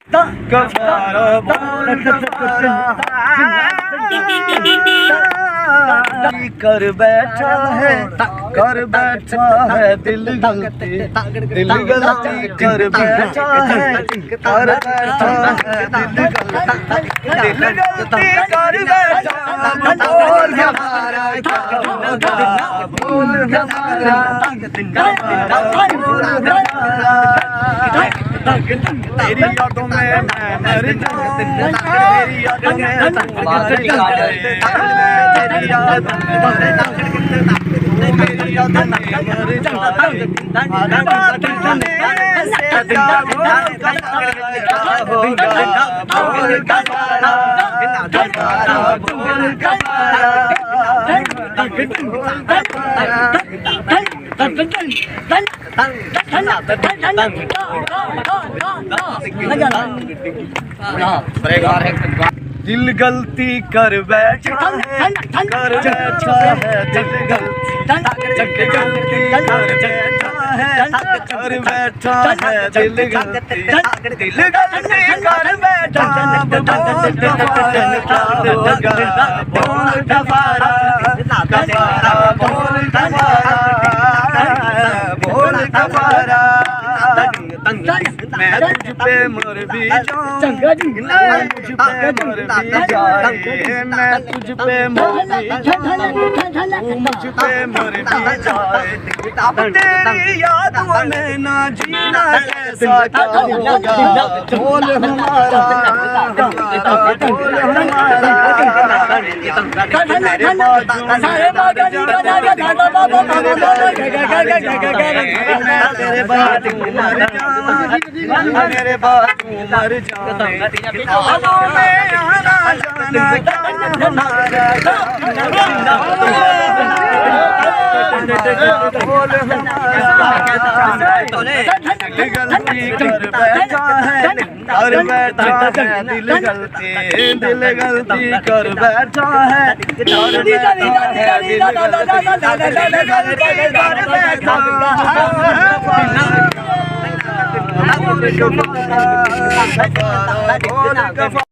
गवारा बोल गवारा कर बैठा है दिल गलती कर बैठा है दिल गलती कर बैठा बोल गवारा बोल गवारा तेरी यादों में मैं मर जाऊं तेरी यादों में मेरी यादों में मेरी यादों में मर दिल गलती कर बैठा है दिल गलती कर बैठा है दिल गलती कर बैठा बोल गवारा बोल गवारा मैं तुझ पे मर भी जाऊं तुझ पे मर भी जाए मैं तुझ पे मर भी जाऊं मुझ पे मर भी जाए अब तेरी यादों में ना जीना कैसा क्या होगा बोल हमारा बोल हमारा मेरे बाद मर जाने ख्वाबों में आना जाना बोल गलती कर बैठा है दिल गलती कर बैठा है दिल गलती कर बैठा है